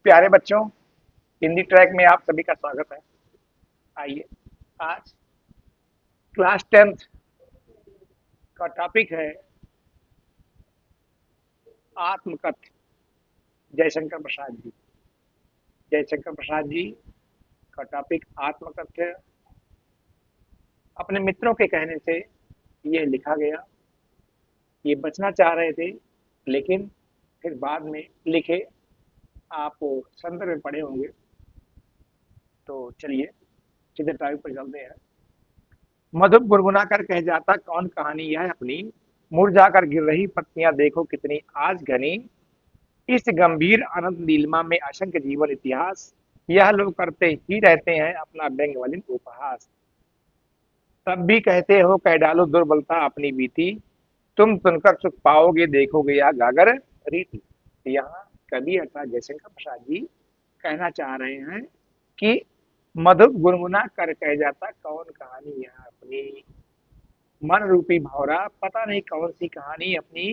प्यारे बच्चों, हिंदी ट्रैक में आप सभी का स्वागत है। आइए, आज क्लास 10th का टॉपिक है आत्मकथ्य। जयशंकर प्रसाद जी। जयशंकर प्रसाद जी का टॉपिक आत्मकथ्य अपने मित्रों के कहने से ये लिखा गया। ये बचना चाह रहे थे, लेकिन फिर बाद में लिखे। आप संदर्भ में पढ़े होंगे। तो चलिए सीधे टॉपिक पर चलते हैं। मधुप गुनगुना कर कह जाता कौन कहानी यह अपनी, मुरझाकर गिर रही पत्तियां देखो कितनी आज घनी, इस गंभीर अनंत नीलिमा में असंख्य जीवन इतिहास, यह लोग करते ही रहते हैं अपना व्यंग वलिन उपहास। तब भी कहते हो कह डालो दुर्बलता अपनी बीती, तुम सुनकर सुख पाओगे देखोगे या गागर रीति। यहाँ कवि अर्थात जयशंकर प्रसाद जी कहना चाह रहे हैं कि मधुप गुनगुना कर कह जाता कौन कहानी यह अपनी, मन रूपी भौरा पता नहीं कौन सी कहानी अपनी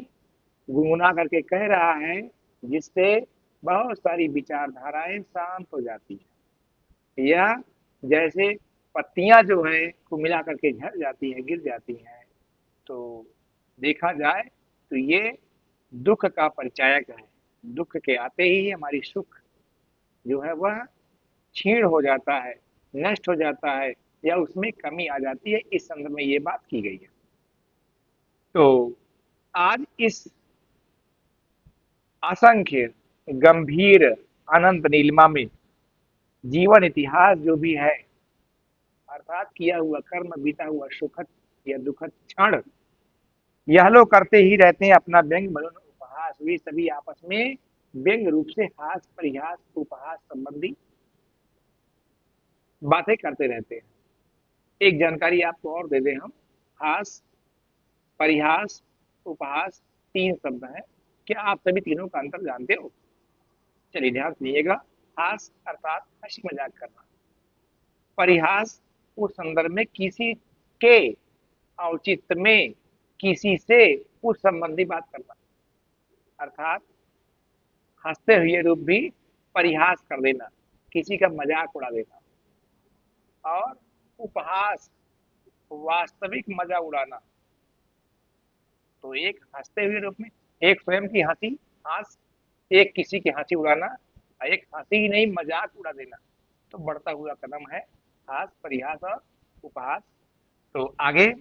गुनगुना करके कह रहा है, जिससे बहुत सारी विचारधाराएं शांत हो जाती है। या जैसे पत्तियां जो है को मिला करके झड़ जाती हैं, गिर जाती हैं। तो देखा जाए तो ये दुख का परिचायक है। दुख के आते ही हमारी सुख जो है वह क्षीण हो जाता है, नष्ट हो जाता है, या उसमें कमी आ जाती है। इस संदर्भ में ये बात की गई है। तो आज इस असंख्य गंभीर अनंत नीलिमा में जीवन इतिहास जो भी है, अर्थात किया हुआ कर्म, बीता हुआ सुखद या दुखद क्षण, यह लोग करते ही रहते हैं अपना व्यंग मनन उपहास। वे सभी आपस में व्यंग रूप से हास परिहास उपहास संबंधी बातें करते रहते हैं। एक जानकारी आपको और दे दें हम। हास, परिहास, उपहास, तीन शब्द हैं। क्या आप सभी तीनों का अंतर जानते हो? चलिए ध्यान सुनिएगा। हास अर्थात हंसी मजाक करना। परिहास उस संदर्भ में किसी के औचित्य में किसी से उस संबंधी बात करना, अर्थात हंसते हुए रूप भी परिहास कर देना, किसी का मजाक उड़ा देना। और उपहास वास्तविक मजा उड़ाना। तो एक हंसते हुए रूप में, एक स्वयं की हंसी, हास, एक किसी की हंसी उड़ाना, और एक हंसी ही नहीं मजाक उड़ा देना। तो बढ़ता हुआ कदम है हास, परिहास और उपहास। तो आगे,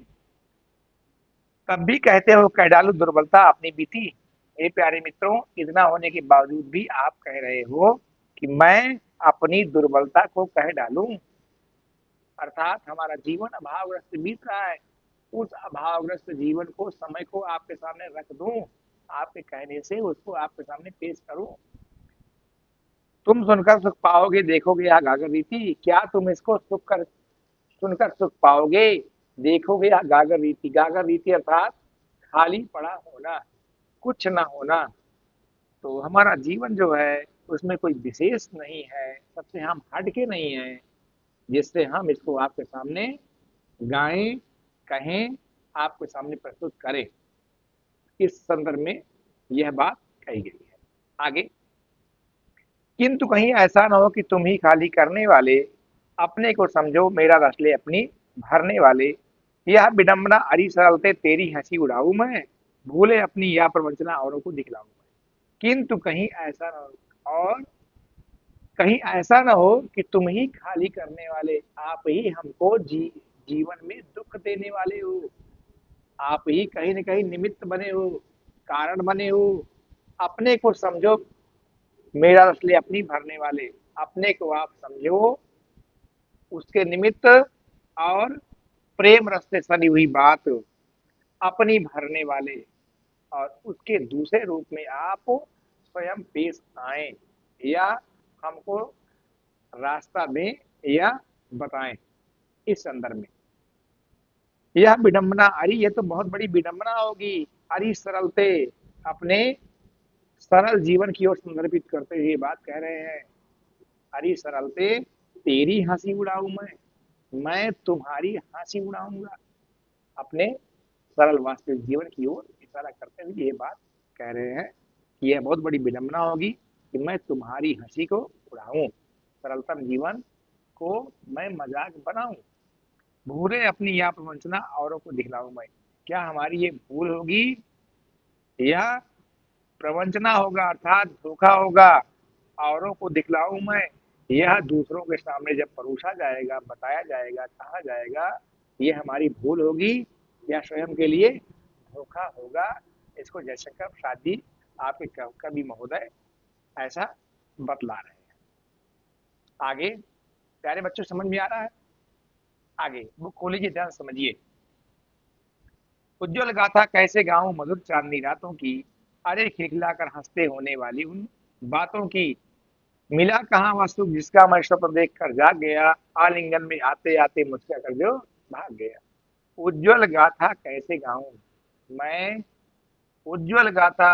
तब भी कहते हो कह डालू दुर्बलता अपनी बीती। हे प्यारे मित्रों, इतना होने के बावजूद भी आप कह रहे हो कि मैं अपनी दुर्बलता को कह डालूं, अर्थात हमारा जीवन अभावग्रस्त बीत रहा है, उस अभावग्रस्त जीवन को, समय को आपके सामने रख दूं, आपके कहने से उसको आपके सामने पेश करूं। तुम सुनकर सुख पाओगे देखोगे या गागर रीति, क्या तुम इसको सुनकर सुख पाओगे देखोगे या गागर रीति। गागर रीति अर्थात खाली पड़ा होना, कुछ ना होना। तो हमारा जीवन जो है उसमें कोई विशेष नहीं है, सबसे हम हटके नहीं है, जिससे हम इसको आपके सामने गाएं, कहें, आपके सामने प्रस्तुत करें। इस संदर्भ में यह बात कही गई है। आगे, किंतु कहीं ऐसा ना हो कि तुम ही खाली करने वाले, अपने को समझो मेरा रस ले अपनी भरने वाले, यह विडंबना अरी सरलते तेरी हंसी उड़ाऊ मैं, भूले अपनी यह प्रवंचना औरों को दिखलाऊं मैं। किंतु कहीं ऐसा ना हो, और कहीं ऐसा ना हो कि तुम ही खाली करने वाले, आप ही हमको जीवन में दुख देने वाले हो, आप ही कहीं न कहीं निमित्त बने हो, कारण बने हो। अपने को समझो मेरा असली अपनी भरने वाले, अपने को आप समझो उसके निमित्त, और प्रेम रस से सनी हुई बात अपनी भरने वाले, और उसके दूसरे रूप में आप स्वयं पेश आए, या हमको रास्ता दें, या बताएं। इस संदर्भ में यह विडंबना, अरे ये तो बहुत बड़ी विडंबना होगी। अरे सरलते, अपने सरल जीवन की ओर संदर्भित करते हुए बात कह रहे हैं। अरे सरलते तेरी हंसी उड़ाऊ मैं तुम्हारी हंसी उड़ाऊंगा। अपने सरल वास्तविक जीवन की ओर इशारा करते हुए ये बात कह रहे हैं कि यह बहुत बड़ी विडंबना होगी कि मैं तुम्हारी हंसी को उड़ाऊं, सरलतम जीवन को मैं मजाक बनाऊं, भूले अपनी यह प्रवंचना औरों को दिखलाऊं मैं। क्या हमारी ये भूल होगी या प्रवंचना होगा, अर्थात धोखा होगा? औरों को दिखलाऊं मैं, यह दूसरों के सामने जब परोसा जाएगा, बताया जाएगा, कहा जाएगा, ये हमारी भूल होगी या स्वयं के लिए धोखा होगा? इसको जयशंकर प्रसाद जी, आपके कवि महोदय, ऐसा बतला रहे हैं। आगे प्यारे बच्चों, समझ में आ रहा है? आगे बुक खोलीजिए, ध्यान से समझिए। उज्ज्वल गाथा कैसे गाऊं मधुर चांदनी रातों की, अरे खिलखिलाकर हंसते होने वाली उन बातों की, मिला कहाँ वह सुख जिसका मैं स्वप्न देख कर जाग गया, आलिंगन में आते आते मुस्कुरा कर जो भाग गया। उज्ज्वल गाथा कैसे गाऊं मैं, उज्ज्वल गाथा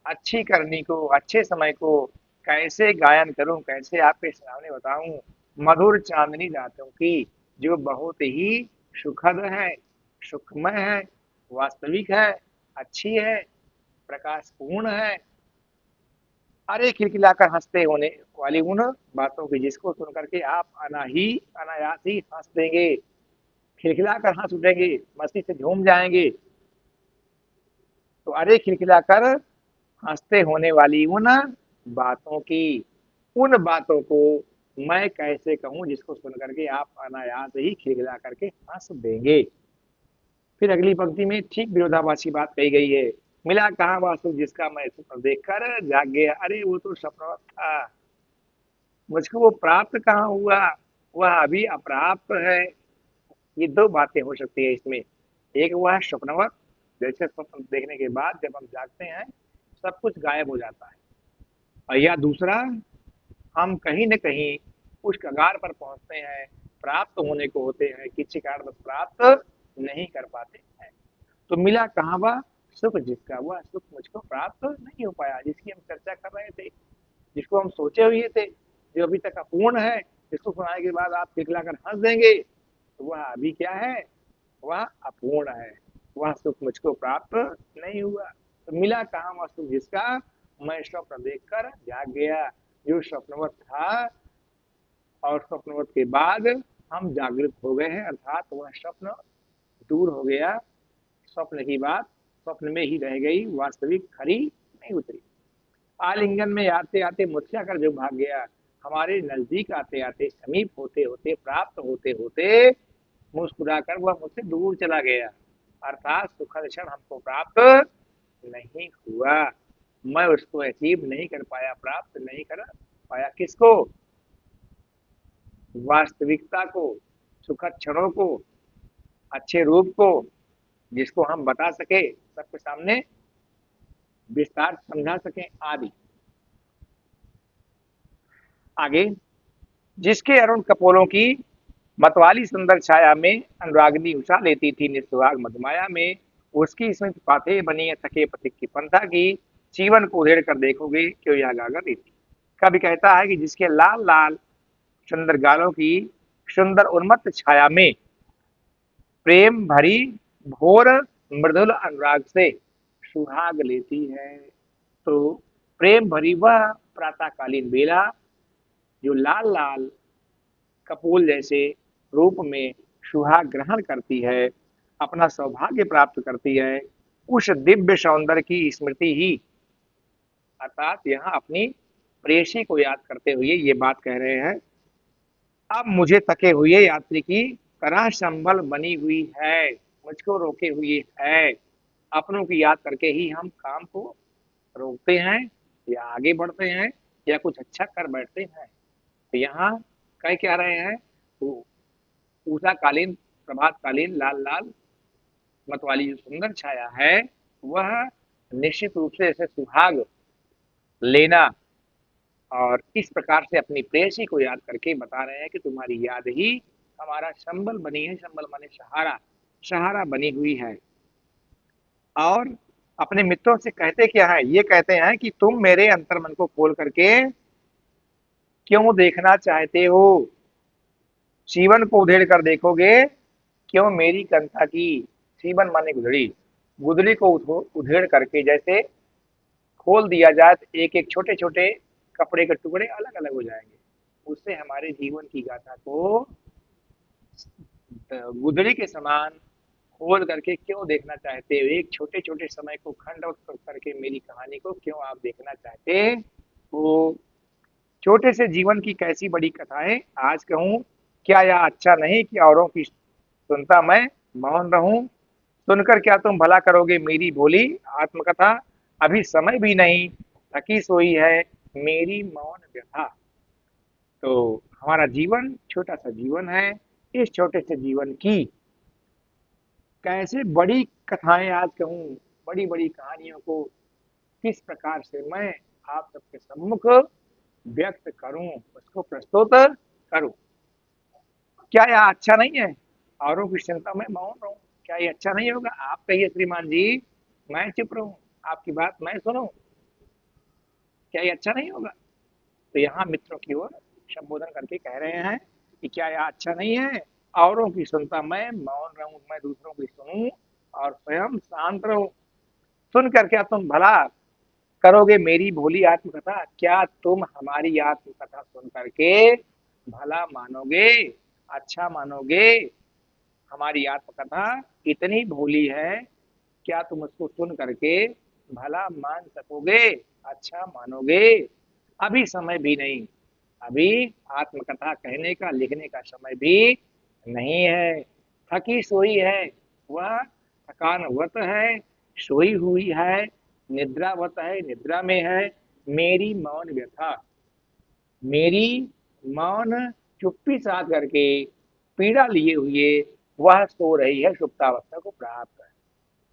अच्छी करनी को, अच्छे समय को कैसे गायन करूं, कैसे आपके सामने बताऊं, मधुर चांदनी रातों की, जो बहुत ही सुखद है, सुखमय है, वास्तविक है, अच्छी है, प्रकाशपूर्ण है। अरे खिलखिलाकर हंसते होने वाली उन बातों की, जिसको सुन करके आप अनायास ही हंस देंगे, खिलखिलाकर हंस उठेंगे, मस्ती से झूम जाएंगे। तो अरे खिलखिलाकर हंसते होने वाली उन बातों की, उन बातों को मैं कैसे कहूं जिसको सुन करके आप अनायास ही खिलखिला करके हंस देंगे। फिर अगली पंक्ति में ठीक विरोधाभासी बात कही गई है। मिला कहाँ वह सुख जिसका मैं स्वप्न देखकर जाग गया, अरे वो तो सपना था, मुझको वो प्राप्त कहाँ हुआ, वह अभी अप्राप्त है। ये दो बातें हो सकती है इसमें। एक हुआ है स्वप्नवत, जैसे स्वप्न देखने के बाद जब हम जागते हैं सब कुछ गायब हो जाता है, और या दूसरा, हम कहीं न कहीं उस कगार पर पहुंचते हैं, प्राप्त होने को होते हैं, किसी कारणवश प्राप्त नहीं कर पाते हैं। तो मिला कहाँ वह सुख जिसका, वह सुख मुझको प्राप्त नहीं हो पाया, जिसकी हम चर्चा कर रहे थे, जिसको हम सोचे हुए थे, जो अभी तक अपूर्ण है, जिसको सुनाने के बाद आप खिलखिलाकर हंस देंगे, तो वह अभी क्या है, वह अपूर्ण है, वह सुख मुझको प्राप्त नहीं हुआ। तो मिला कहाँ वह सुख जिसका मैं स्वप्न देखकर जाग गया, जो स्वप्नवत था और स्वप्नवत के बाद हम जागृत हो गए हैं, अर्थात वह स्वप्न दूर हो गया, स्वप्न की बात स्वप्न में ही रह गई, वास्तविक खरी नहीं उतरी। आलिंगन में आते आते मुस्कुरा कर जो भाग गया, हमारे नजदीक आते आते, समीप होते होते, प्राप्त होते होते मुस्कुरा कर वह मुझसे दूर चला गया, अर्थात सुखद क्षण हमको प्राप्त नहीं हुआ, मैं उसको अचीव नहीं कर पाया, प्राप्त नहीं कर पाया। किसको? वास्तविकता को, सुखद क्षणों को, अच्छे रूप को, जिसको हम बता सके, सबके सामने विस्तार समझा सके आदि। आगे, जिसके अरुण कपोलों की मतवाली सुंदर छाया में अनुरागिनी उषा लेती थी निस्सुहाग मधुमाया में, उसकी स्मित पाथे बनी थके पथिक की पंथा की, जीवन को उधेड़ कर देखोगे क्यों यह गागर देती। कभी कहता है कि जिसके लाल लाल सुंदर गालों की सुंदर उन्मत्त छाया में प्रेम भरी भोर मृदुल अनुराग से सुहाग लेती है, तो प्रेम भरी वह प्रातःकालीन बेला जो लाल लाल कपोल जैसे रूप में सुहाग ग्रहण करती है, अपना सौभाग्य प्राप्त करती है, उस दिव्य सौंदर्य की स्मृति ही, अर्थात यहाँ अपनी प्रेयसी को याद करते हुए ये बात कह रहे हैं, अब मुझे थके हुए यात्री की तरह संभल बनी हुई है, मुझको रोके हुए है। अपनों की याद करके ही हम काम को रोकते हैं या आगे बढ़ते हैं या कुछ अच्छा कर बैठते हैं। तो यहाँ कह क्या रहे हैं, तो उषा कालीन, प्रभात कालीन लाल लाल मत वाली जो सुंदर छाया है, वह निश्चित रूप से ऐसे सुहाग लेना, और इस प्रकार से अपनी प्रेयसी को याद करके बता रहे हैं कि तुम्हारी याद ही हमारा संबल बनी है, संबल माने सहारा, सहारा बनी हुई है। और अपने मित्रों से कहते क्या है, ये कहते हैं कि तुम मेरे अंतर्मन को खोल करके क्यों देखना चाहते हो, जीवन को उधेड़ कर देखोगे क्यों मेरी कंथा की, सीवन माने गुदड़ी, गुदड़ी को उधेड़ करके जैसे खोल दिया जाए तो एक एक छोटे छोटे कपड़े के टुकड़े अलग अलग हो जाएंगे। उससे हमारे जीवन की गाथा को गुदड़ी के समान खोल करके क्यों देखना चाहते हो? एक छोटे छोटे समय को खंड करके मेरी कहानी को क्यों आप देखना चाहते हो? छोटे से जीवन की कैसी बड़ी कथाएं आज कहूं? क्या यह अच्छा नहीं कि औरों की सुनता मैं मौन रहूं? सुनकर क्या तुम भला करोगे मेरी भोली आत्मकथा? अभी समय भी नहीं, थकी सोई है मेरी मौन व्यथा। तो हमारा जीवन छोटा सा जीवन है। इस छोटे से जीवन की कैसे बड़ी कथाएं आज कहूं, बड़ी बड़ी कहानियों को किस प्रकार से मैं आप सबके सम्मुख व्यक्त करूं, उसको प्रस्तुत करूं। क्या यह अच्छा नहीं है? औरों की चिंता में मौन रहूं, क्या ये अच्छा नहीं होगा? आप कहिए श्रीमान जी, मैं चुप रहूं, आपकी बात मैं सुनूं, क्या ये अच्छा नहीं होगा? तो यहाँ मित्रों की ओर संबोधन करके कह रहे हैं कि क्या यह अच्छा नहीं है? औरों की सुनता मैं मौन रहूं, मैं दूसरों की सुनूं और स्वयं शांत रहूं। सुनकर क्या तुम भला करोगे मेरी भोली आत्मकथा? क्या तुम हमारी आत्मकथा सुन करके भला मानोगे, अच्छा मानोगे? हमारी आत्मकथा इतनी भोली है, क्या तुम उसको सुन करके भला मान सकोगे, अच्छा मानोगे? अभी समय भी नहीं, अभी आत्मकथा कहने का लिखने का समय भी नहीं है। थकी सोई है, वह थकानवत है, सोई हुई है, निद्रावत है, निद्रा में है मेरी मौन व्यथा। मेरी मौन चुप्पी साध करके पीड़ा लिए हुए वह सो रही है सुप्तावस्था को प्राप्त कर।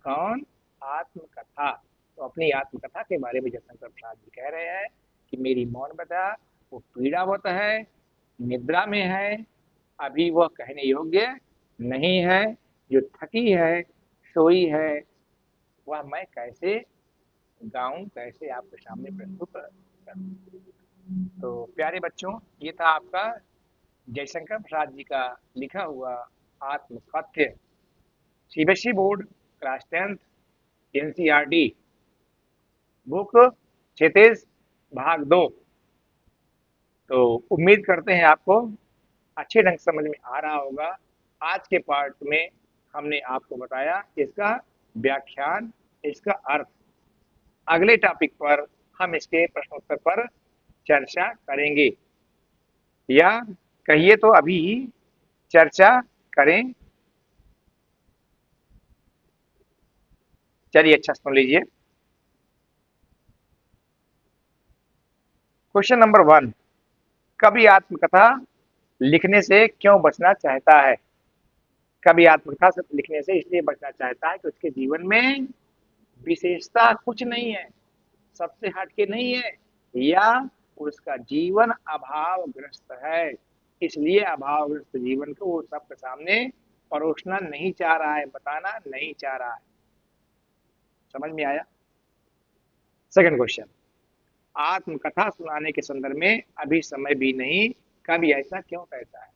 कौन? आत्मकथा। तो अपनी आत्मकथा के बारे में जयशंकर प्रसाद जी कह रहे हैं कि मेरी मौन व्यथा वो पीड़ावत है, निद्रा में है, अभी वह कहने योग्य नहीं है। जो थकी है, सोई है, वह मैं कैसे गाऊं, कैसे आपके सामने प्रस्तुत करूं? तो प्यारे बच्चों, ये था आपका जयशंकर प्रसाद जी का लिखा हुआ आत्मकथ्य, CBSE board class 10th NCERT book Kshitij भाग 2। तो उम्मीद करते हैं आपको अच्छे ढंग से समझ में आ रहा होगा। आज के पार्ट में हमने आपको बताया इसका व्याख्यान, इसका अर्थ। अगले टॉपिक पर हम इसके प्रश्नोत्तर पर चर्चा करेंगे, या कहिए तो अभी चर्चा करें। चलिए अच्छा सुन लीजिए। क्वेश्चन नंबर 1, कवि आत्मकथा लिखने से क्यों बचना चाहता है? कवि आत्मकथा से लिखने से इसलिए बचना चाहता है कि उसके जीवन में विशेषता कुछ नहीं है, सबसे हटके नहीं है, या उसका जीवन अभावग्रस्त है। इसलिए अभावग्रस्त जीवन को वो सबके सामने परोसना नहीं चाह रहा है, बताना नहीं चाह रहा है। समझ में आया? सेकंड क्वेश्चन, आत्मकथा सुनाने के संदर्भ में अभी समय भी नहीं, कवि ऐसा क्यों कहता है?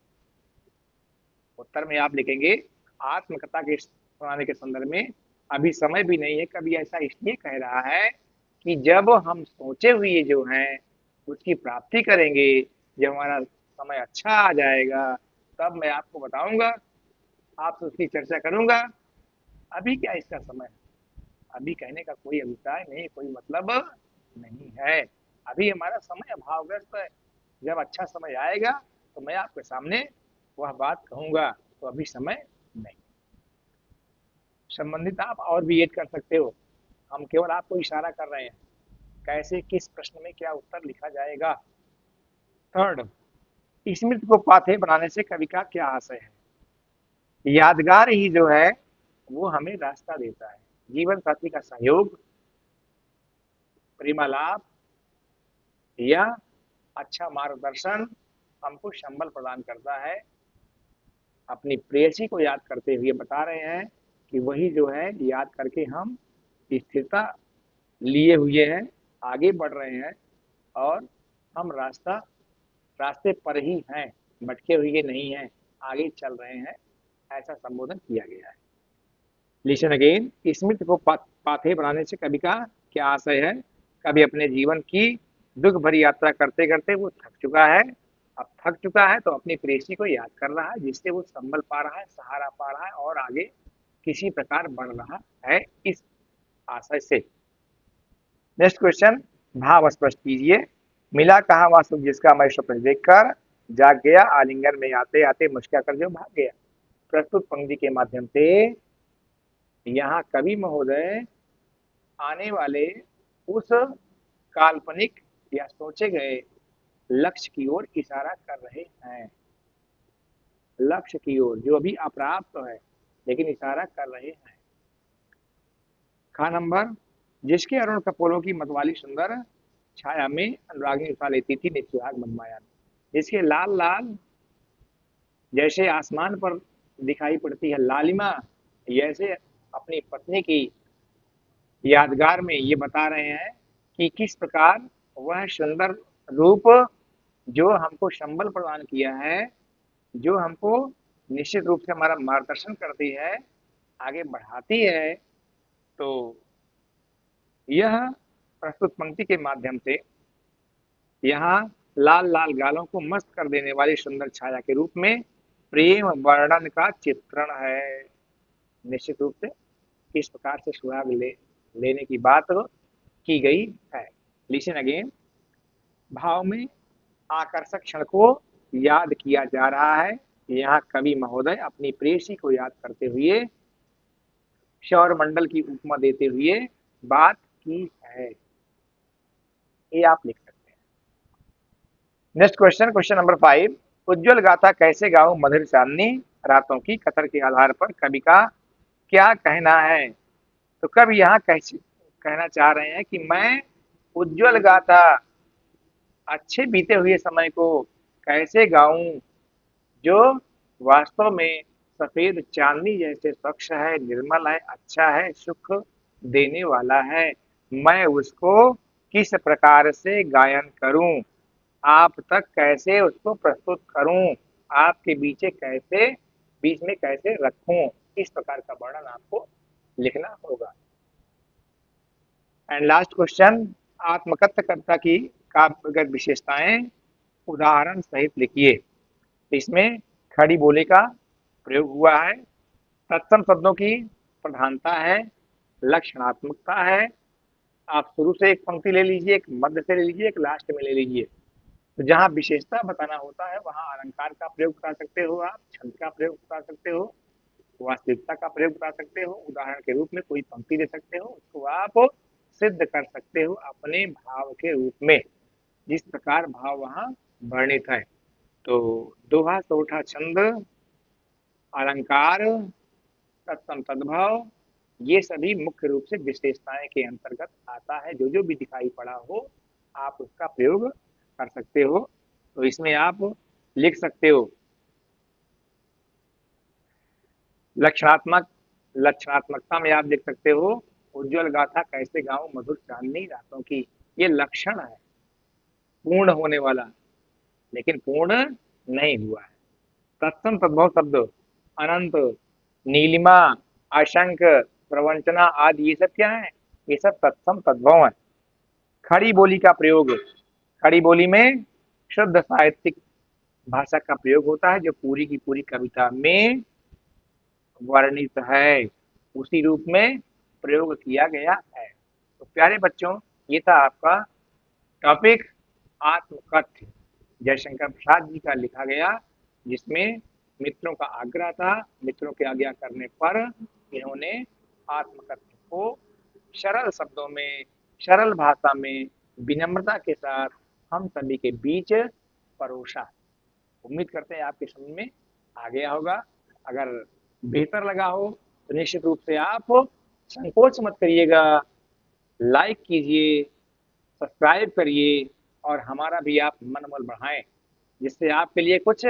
उत्तर में आप लिखेंगे, आत्मकथा के सुनाने के संदर्भ में अभी समय भी नहीं है, कवि ऐसा इसलिए कह रहा है कि जब हम सोचे हुए जो हैं उसकी प्राप्ति करेंगे, जब हमारा समय अच्छा आ जाएगा, तब मैं आपको बताऊंगा, आपसे उसकी चर्चा करूंगा। अभी क्या इसका समय है? अभी कहने का कोई अभिप्राय नहीं, कोई मतलब नहीं है। अभी हमारा समय अभावग्रस्त है। जब अच्छा समय आएगा तो मैं आपके सामने वह बात कहूंगा। तो अभी समय नहीं। संबंधित आप और भी ऐड कर सकते हो, हम केवल आपको इशारा कर रहे हैं कैसे किस प्रश्न में क्या उत्तर लिखा जाएगा। थर्ड, स्मृति को पाथेय बनाने से कवि का क्या आशय है? यादगार ही जो है वो हमें रास्ता देता है। जीवन साथी का सहयोग, प्रेमालाप या अच्छा मार्गदर्शन हमको संबल प्रदान करता है। अपनी प्रेयसी को याद करते हुए बता रहे हैं कि वही जो है याद करके हम स्थिरता लिए हुए हैं, आगे बढ़ रहे हैं, और हम रास्ते पर ही हैं, भटके हुए नहीं हैं, आगे चल रहे हैं, ऐसा संबोधन किया गया है। लिसन अगेन, स्मृति को पाथेय बनाने से कवि का क्या आशय है? कवि अपने जीवन की दुख भरी यात्रा करते करते वो थक चुका है। अब थक चुका है तो अपनी प्रेयसी को याद कर रहा है, जिससे वो संभल पा रहा है, सहारा पा रहा है और आगे किसी प्रकार बढ़ रहा है, इस आशय से। नेक्स्ट क्वेश्चन, भाव स्पष्ट कीजिए। मिला कहा वह सुख जिसका मैं स्वप्न देखकर जाग गया, आलिंगन में आते आते मुस्कुरा कर जो भाग गया। प्रस्तुत पंक्ति के माध्यम से यहाँ कवि महोदय आने वाले उस काल्पनिक या सोचे गए लक्ष्य की ओर इशारा कर रहे हैं। लक्ष्य की ओर जो अभी अप्राप्त है, लेकिन इशारा कर रहे हैं। खा नंबर, जिसके अरुण कपोलों की मतवाली सुंदर छाया में अनुरागिनी उठा लेती थी नित्य सुहाग मनमाया में। जिसके लाल लाल जैसे आसमान पर दिखाई पड़ती है लालिमा, जैसे अपनी पत्नी की यादगार में ये बता रहे हैं कि किस प्रकार वह सुंदर रूप जो हमको संबल प्रदान किया है, जो हमको निश्चित रूप से हमारा मार्गदर्शन करती है, आगे बढ़ाती है। तो यह प्रस्तुत पंक्ति के माध्यम से यहाँ लाल लाल गालों को मस्त कर देने वाली सुंदर छाया के रूप में प्रेम वर्णन का चित्रण है। निश्चित रूप से किस प्रकार से सुहाग लेने की बात की गई है। Listen again. भाव में आकर्षक क्षण को याद किया जा रहा है। यहाँ कवि महोदय अपनी प्रेयसी को याद करते हुए सौर मंडल की उपमा देते हुए बात की है। ये आप लिख सकते हैं। Next question, question number 5। उज्जवल गाथा कैसे गाऊं मधुर चांदनी रातों की, कथन के आधार पर कवि का क्या कहना है। तो कवि यहाँ कैसे कहना चाह रहे हैं कि मैं उज्जवल गाथा अच्छे बीते हुए समय को कैसे गाऊं, जो वास्तव में सफेद चांदनी जैसे स्वच्छ है, निर्मल है, अच्छा है, सुख देने वाला है। मैं उसको किस प्रकार से गायन करूं, आप तक कैसे उसको प्रस्तुत करूं, आपके बीच में कैसे रखूं, इस प्रकार का वर्णन आपको लिखना होगा। एंड लास्ट क्वेश्चन, आत्मकथ्यकर्ता की काव्यगत विशेषताएं उदाहरण सहित लिखिए। इसमें खड़ी बोली का प्रयोग हुआ है, तत्सम शब्दों की प्रधानता है, लक्षणात्मकता है। आप शुरू से एक पंक्ति ले लीजिए, एक मध्य से ले लीजिए, एक लास्ट में ले लीजिए। तो जहाँ विशेषता बताना होता है वहाँ अलंकार का प्रयोग बता सकते हो, आप छंद का प्रयोग बता सकते हो, वास्तविकता का प्रयोग बता सकते हो, उदाहरण के रूप में कोई पंक्ति दे सकते हो, उसको आप सिद्ध कर सकते हो अपने भाव के रूप में, जिस प्रकार भाव वहाँ वर्णित है। तो दोहा, सोठा, छंद, अलंकार, तत्सम तद्भव, ये सभी मुख्य रूप से विशेषताएं के अंतर्गत आता है। जो जो भी दिखाई पड़ा हो आप उसका प्रयोग कर सकते हो। तो इसमें आप लिख सकते हो लक्षणात्मकता में आप लिख सकते हो उज्जवल गाथा कैसे गाऊं मधुर चांदनी रातों की। ये लक्षण है पूर्ण होने वाला, लेकिन पूर्ण नहीं हुआ है। तत्सम तद्भव शब्द अनंत, नीलिमा, आशंक, प्रवंचना आदि ये सब क्या है, ये सब तत्सम तद्भव है। खड़ी बोली का प्रयोग, खड़ी बोली में शुद्ध साहित्यिक भाषा का प्रयोग होता है, जो पूरी की पूरी कविता में वर्णित है, उसी रूप में प्रयोग किया गया है। तो प्यारे बच्चों, ये था आपका टॉपिक आत्मकथ्य, जयशंकर प्रसाद जी का लिखा गया, जिसमें मित्रों का आग्रह था, मित्रों के आज्ञा करने पर इन्होंने आत्मकथ्य को सरल शब्दों में, सरल भाषा में, विनम्रता के साथ हम सभी के बीच परोसा। उम्मीद करते हैं आपके समझ में आ गया होगा। अगर बेहतर लगा हो तो निश्चित रूप से आप संकोच मत करिएगा, लाइक कीजिए, सब्सक्राइब करिए और हमारा भी आप मनोबल बढ़ाएं, जिससे आपके लिए कुछ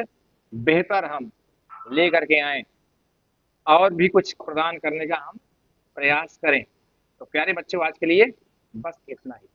बेहतर हम ले करके आए और भी कुछ प्रदान करने का हम प्रयास करें। तो प्यारे बच्चों, आज के लिए बस इतना ही।